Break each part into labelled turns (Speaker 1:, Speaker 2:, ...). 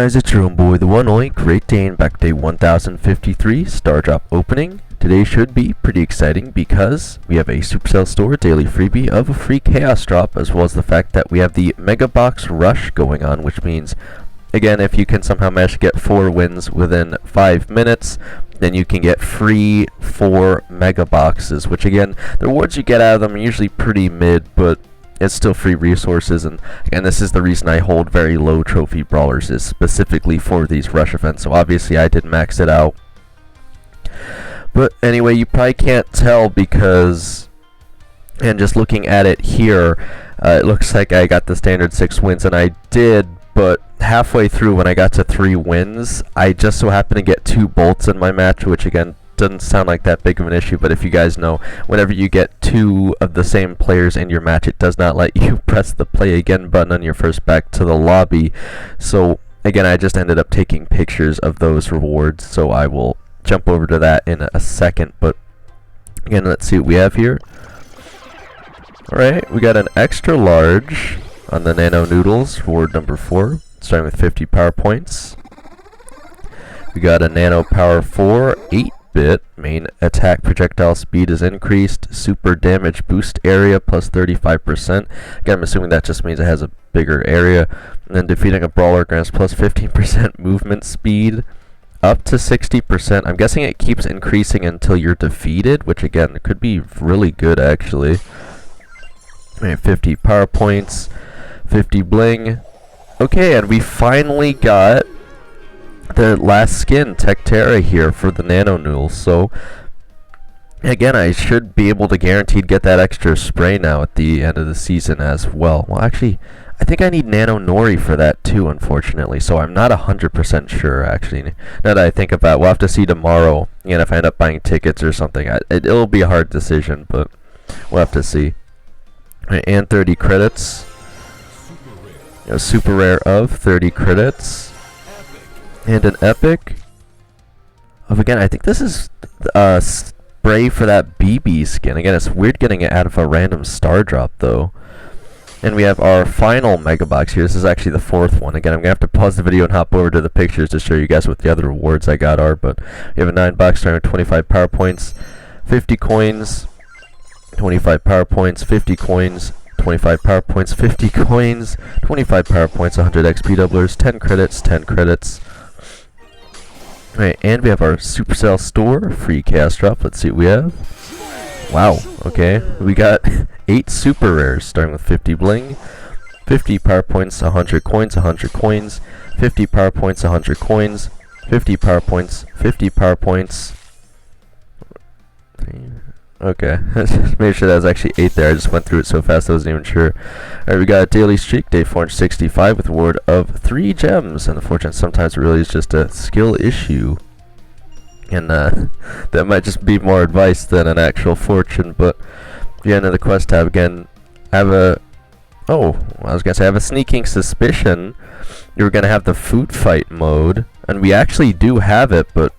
Speaker 1: guys, it's your own boy, the one only Great Dane, back day 1053, Star Drop opening. Today should be pretty exciting because we have a Supercell Store daily freebie of a free Chaos Drop, as well as the fact that we have the Mega Box Rush going on, which means, again, if you can somehow manage to get 4 wins within 5 minutes, then you can get free 4 Mega Boxes, which again, the rewards you get out of them are usually pretty mid, but it's still free resources. And again, this is the reason I hold very low trophy brawlers, is specifically for these rush events. So obviously I did max it out, but anyway, you probably can't tell because, and just looking at it here, it looks like I got the standard 6 wins, and I did, but halfway through when I got to 3 wins, I just so happened to get 2 bolts in my match, which again doesn't sound like that big of an issue, but if you guys know, whenever you get 2 of the same players in your match, it does not let you press the play again button on your first back to the lobby. So again, I just ended up taking pictures of those rewards, so I will jump over to that in a second. But again, let's see what we have here. Alright, we got an extra large on the Nano Noodles, reward number 4, starting with 50 power points. We got a Nano Power 4, 8-bit, main attack projectile speed is increased, super damage boost area plus 35%. Again, I'm assuming that just means it has a bigger area. And then defeating a brawler grants plus 15% movement speed, up to 60%. I'm guessing it keeps increasing until you're defeated, which again, could be really good actually. 50 power points, 50 bling. Okay, and we finally got the last skin, Tectera, here for the Nano Noodle. So again, I should be able to guaranteed get that extra spray now at the end of the season as well. Well, actually, I think I need Nano Nori for that too, unfortunately. So I'm not 100% sure, actually. Now that I think about it, we'll have to see tomorrow. And if I end up buying tickets or something, it'll be a hard decision, but we'll have to see. Right, and 30 credits. Super rare of 30 credits. And an epic of, again, I think this is spray for that BB skin. Again, it's weird getting it out of a random star drop though. And we have our final mega box here. This is actually the 4th one. Again, I'm gonna have to pause the video and hop over to the pictures to show you guys what the other rewards I got are. But we have a 9-box starting with 25 power points, 50 coins, 25 power points, 50 coins, 25 power points, 50 coins, 25 power points, 100 XP doublers, 10 credits, 10 credits. Right, and we have our Supercell Store free Chaos Drop. Let's see what we have. Wow, okay. We got 8 super rares, starting with 50 bling, 50 power points, 100 coins, 100 coins, 50 power points, 100 coins, 50 power points, 50 power points. Okay, made sure that was actually 8 there. I just went through it so fast I wasn't even sure. Alright, we got a daily streak, day 465, with a reward of 3 gems. And unfortunately, sometimes it really is just a skill issue. And that might just be more advice than an actual fortune. But the end of the quest tab, again, I have a... Oh, I was going to say, I have a sneaking suspicion you're going to have the food fight mode. And we actually do have it, but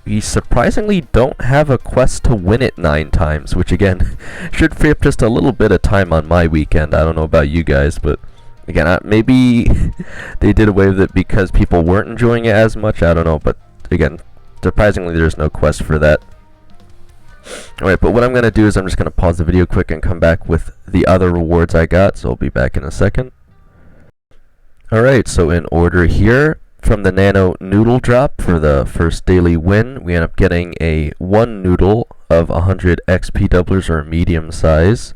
Speaker 1: we surprisingly don't have a quest to win it 9 times, which again should free up just a little bit of time on my weekend. I don't know about you guys, but again, maybe they did away with it because people weren't enjoying it as much. I don't know, but again, surprisingly there's no quest for that. Alright, but what I'm going to do is I'm just going to pause the video quick and come back with the other rewards I got, so I'll be back in a second. Alright, so in order here, from the Nano Noodle drop for the first daily win, we end up getting a 1 noodle of 100 XP doublers, or a medium size.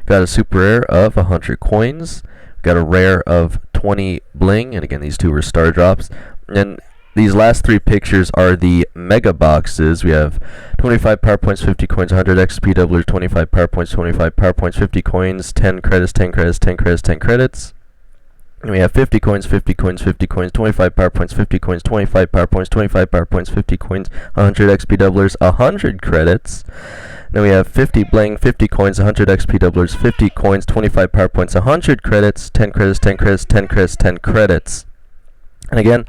Speaker 1: Got a super rare of 100 coins. Got a rare of 20 bling, and again, these 2 were star drops. And these last 3 pictures are the mega boxes. We have 25 power points, 50 coins, 100 XP doublers, 25 power points, 25 power points, 50 coins, 10 credits, 10 credits, 10 credits, 10 credits. And we have 50 coins, 50 coins, 50 coins, 25 power points, 50 coins, 25 power points, 25 power points, 50 coins, 100 XP doublers, 100 credits. Then we have 50 bling, 50 coins, 100 XP doublers, 50 coins, 25 power points, 100 credits, 10 credits, 10 credits, 10 credits, 10 credits. And again,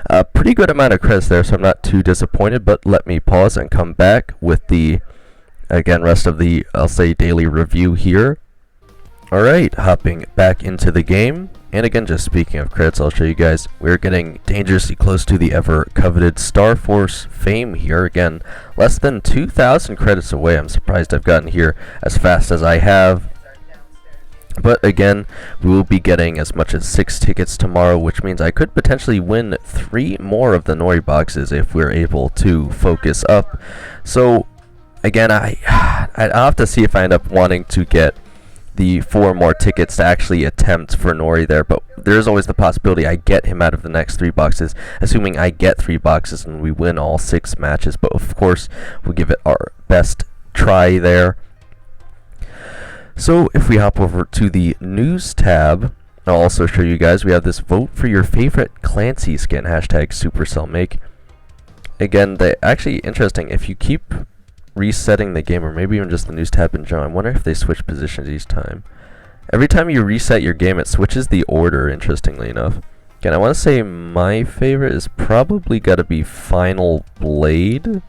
Speaker 1: a pretty good amount of credits there, so I'm not too disappointed, but let me pause and come back with the, again, rest of the, I'll say, daily review here. Alright, hopping back into the game. And again, just speaking of credits, I'll show you guys. We're getting dangerously close to the ever-coveted Star Force fame here. Again, less than 2,000 credits away. I'm surprised I've gotten here as fast as I have. But again, we will be getting as much as 6 tickets tomorrow, which means I could potentially win 3 more of the Nori boxes if we're able to focus up. So, again, I'll have to see if I end up wanting to get the 4 more tickets to actually attempt for Nori there, but there's always the possibility I get him out of the next 3 boxes, assuming I get 3 boxes and we win all 6 matches. But of course, we'll give it our best try there. So if we hop over to the news tab, I'll also show you guys we have this vote for your favorite Clancy skin, hashtag #SupercellMake. Again, actually interesting, if you keep resetting the game, or maybe even just the news tab in general, I wonder if they switch positions each time. Every time you reset your game, it switches the order, interestingly enough. Again, I want to say my favorite is probably got to be Final Blade.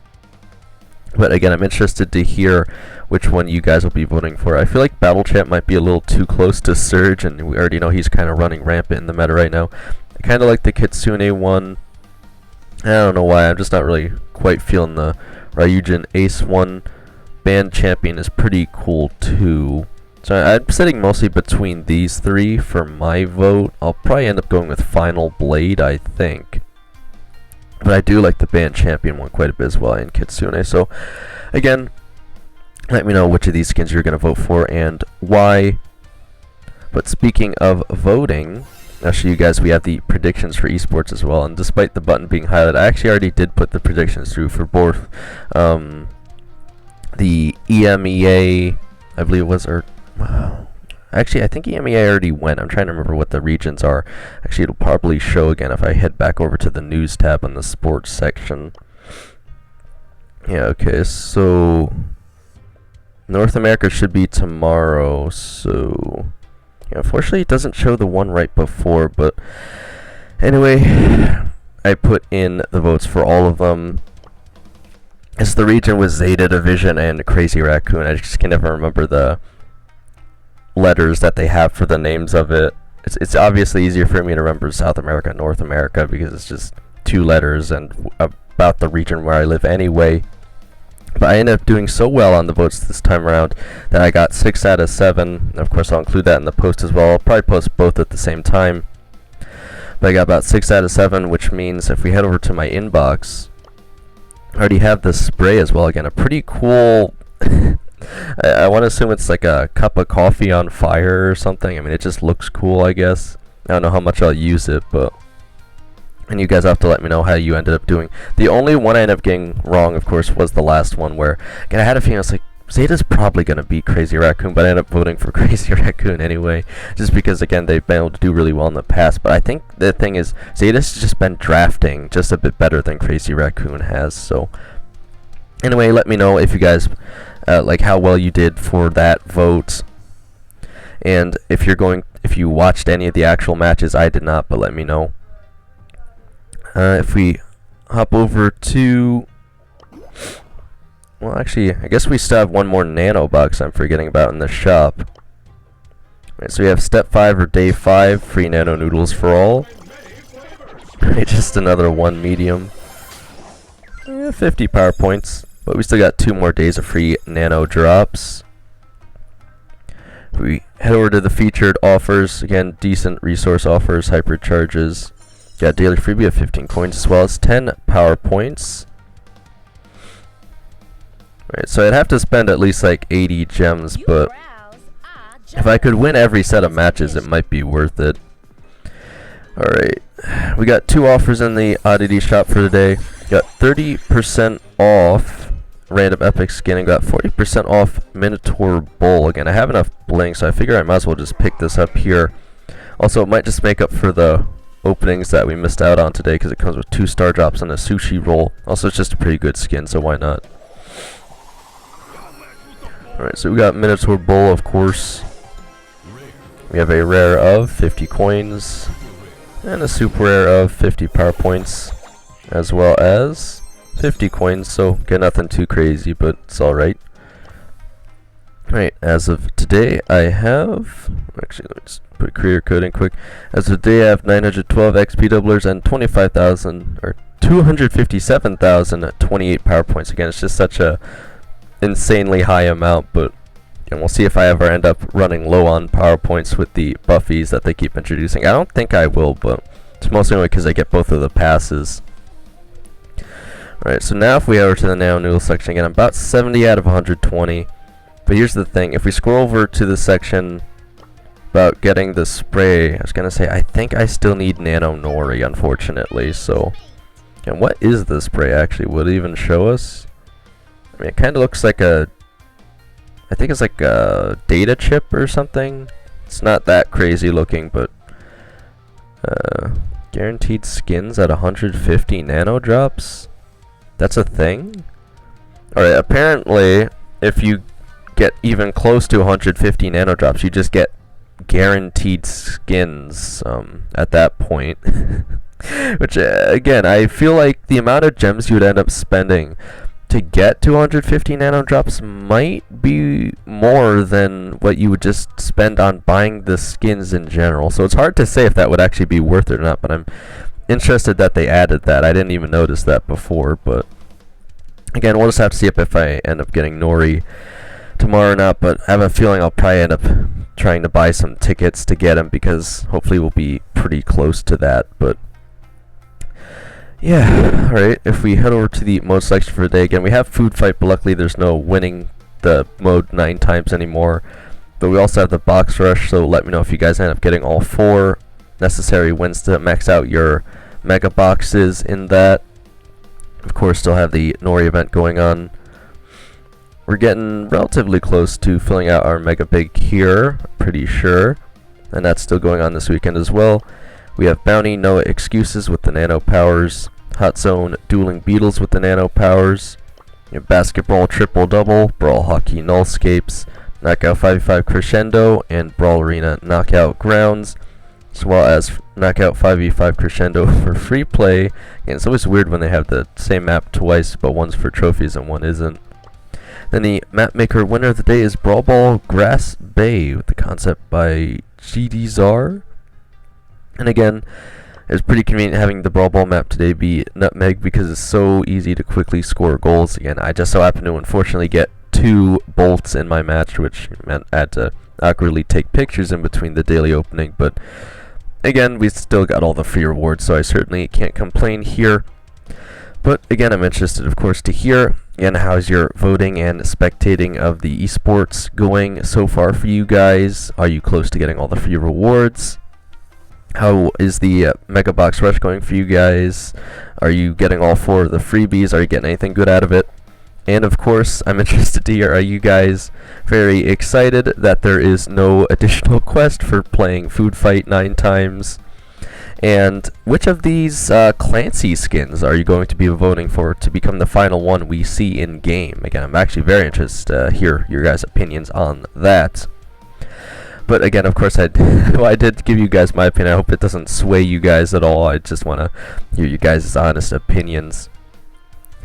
Speaker 1: But again, I'm interested to hear which one you guys will be voting for. I feel like Battle Champ might be a little too close to Surge, and we already know he's kind of running rampant in the meta right now. I kind of like the Kitsune one. I don't know why, I'm just not really quite feeling the Ryujin Ace one. Band Champion is pretty cool too. So I'm sitting mostly between these 3 for my vote. I'll probably end up going with Final Blade, I think. But I do like the Band Champion one quite a bit as well, and Kitsune. So again, let me know which of these skins you're going to vote for and why. But speaking of voting, I'll show you guys we have the predictions for esports as well. And despite the button being highlighted, I actually already did put the predictions through for both the EMEA, I believe it was, or actually I think EMEA already went. I'm trying to remember what the regions are. Actually, it'll probably show again if I head back over to the news tab on the sports section. Yeah, okay, so North America should be tomorrow, so yeah, unfortunately it doesn't show the one right before, but anyway, I put in the votes for all of them. It's the region with Zeta Division and Crazy Raccoon. I just can never remember the letters that they have for the names of it. It's obviously easier for me to remember South America and North America because it's just 2 letters and about the region where I live anyway. But I ended up doing so well on the votes this time around that I got 6 out of 7. Of course, I'll include that in the post as well. I'll probably post both at the same time. But I got about 6 out of 7, which means if we head over to my inbox, I already have the spray as well. Again, a pretty cool I want to assume it's like a cup of coffee on fire or something. I mean, it just looks cool, I guess. I don't know how much I'll use it, but and you guys have to let me know how you ended up doing. The only one I ended up getting wrong, of course, was the last one where again, I had a feeling I was like, Zeta's probably going to beat Crazy Raccoon, but I ended up voting for Crazy Raccoon anyway, just because, again, they've been able to do really well in the past. But I think the thing is, Zeta's just been drafting just a bit better than Crazy Raccoon has. So anyway, let me know if you guys like how well you did for that vote, and if you watched any of the actual matches. I did not, but let me know. If we hop over to, well, actually, I guess we still have one more Nano box I'm forgetting about in the shop. Right, so we have Step 5 or Day 5, free Nano noodles for all. Right, just another 1 medium. 50 power points, but we still got 2 more days of free Nano drops. We head over to the featured offers. Again, decent resource offers, hypercharges. Got daily freebie of 15 coins as well as 10 power points. Right, so I'd have to spend at least like 80 gems, but if I could win every set of matches, it might be worth it. Alright, we got 2 offers in the oddity shop for today. Got 30% off random epic skin and got 40% off Minotaur Bull. Again, I have enough bling, so I figure I might as well just pick this up here. Also, it might just make up for the openings that we missed out on today because it comes with 2 star drops and a sushi roll. Also, it's just a pretty good skin, so why not? Alright, so we got Minotaur Bull, of course. We have a rare of 50 coins and a super rare of 50 power points, as well as 50 coins, so get nothing too crazy, but it's alright. Right, as of today, I have... Actually, let me just put creator code in quick. As of today, I have 912 XP doublers and 25,000, or 257,028 power points. Again, it's just such a insanely high amount, but and we'll see if I ever end up running low on power points with the buffies that they keep introducing. I don't think I will, but it's mostly only because I get both of the passes. Alright, so now if we head over to the Nano Noodle section again, I'm about 70 out of 120. But here's the thing, if we scroll over to the section about getting the spray, I was going to say, I think I still need Nano Nori, unfortunately, so... And what is the spray, actually? Would it even show us? I mean, it kind of looks like a... I think it's like a data chip or something. It's not that crazy looking, but... guaranteed skins at 150 nano drops? That's a thing? Alright, apparently, if you get even close to 150 nano drops, you just get guaranteed skins at that point. Which, again, I feel like the amount of gems you would end up spending to get 250 nano drops might be more than what you would just spend on buying the skins in general. So it's hard to say if that would actually be worth it or not, but I'm interested that they added that. I didn't even notice that before, but again, we'll just have to see if I end up getting Nori tomorrow or not, but I have a feeling I'll probably end up trying to buy some tickets to get him because hopefully we'll be pretty close to that, but yeah, alright, if we head over to the mode selection for the day, again, we have food fight, but luckily there's no winning the mode 9 times anymore, but we also have the box rush, so let me know if you guys end up getting all 4 necessary wins to max out your mega boxes in that. Of course, still have the Nori event going on. We're getting relatively close to filling out our mega big here, pretty sure, and that's still going on this weekend as well. We have Bounty, No Excuses with the Nano Powers, Hot Zone, Dueling Beetles with the Nano Powers, Basketball Triple Double, Brawl Hockey Nullscapes, Knockout 5v5 Crescendo, and Brawl Arena Knockout Grounds, as well as Knockout 5v5 Crescendo for free play. And it's always weird when they have the same map twice, but one's for trophies and one isn't. Then the map maker winner of the day is Brawl Ball Grass Bay with the concept by GD And again, it's pretty convenient having the Brawl Ball map today be Nutmeg because it's so easy to quickly score goals. Again, I just so happen to unfortunately get 2 bolts in my match, which meant I had to awkwardly take pictures in between the daily opening, but again, we still got all the free rewards, so I certainly can't complain here. But again, I'm interested, of course, to hear, again, how's your voting and spectating of the esports going so far for you guys? Are you close to getting all the free rewards? How is the Mega Box Rush going for you guys? Are you getting all 4 of the freebies? Are you getting anything good out of it? And of course, I'm interested to hear, are you guys very excited that there is no additional quest for playing Food Fight 9 times? And which of these Clancy skins are you going to be voting for to become the final one we see in game? Again, I'm actually very interested to hear your guys' opinions on that. But again, of course, well, I did give you guys my opinion. I hope it doesn't sway you guys at all. I just want to hear you guys' honest opinions.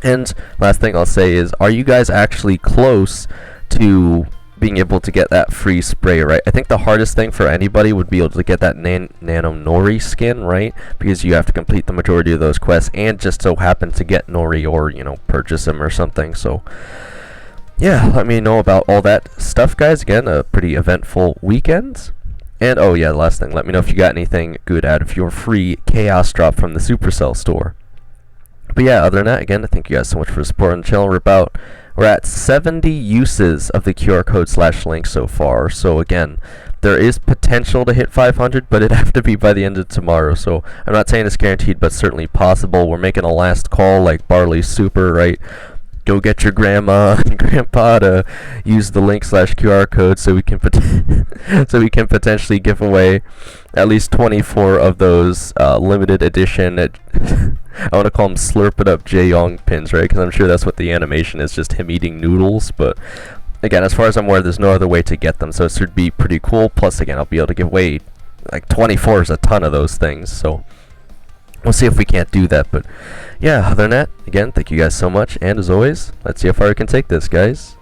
Speaker 1: And last thing I'll say is, are you guys actually close to being able to get that free spray, right? I think the hardest thing for anybody would be able to get that Nano Nori skin, right? Because you have to complete the majority of those quests and just so happen to get Nori or, you know, purchase him or something. So yeah, let me know about all that stuff, guys. Again, a pretty eventful weekend. And oh yeah, last thing, let me know if you got anything good out of your free Chaos drop from the Supercell store. But yeah, other than that, again, thank you guys so much for supporting the channel. We're at 70 uses of the QR code /link so far. So again, there is potential to hit 500, but it'd have to be by the end of tomorrow. So I'm not saying it's guaranteed, but certainly possible. We're making a last call like Barley Super, right? Go get your grandma and grandpa to use the link /QR code so we can potentially give away at least 24 of those limited edition I want to call them Slurp It Up jae-yong pins, right? Because I'm sure that's what the animation is, just him eating noodles. But again, as far as I'm aware, there's no other way to get them, so it should be pretty cool. Plus, again, I'll be able to give away like 24 is a ton of those things, so we'll see if we can't do that. But yeah, other than that, again, thank you guys so much, and as always, let's see how far we can take this, guys.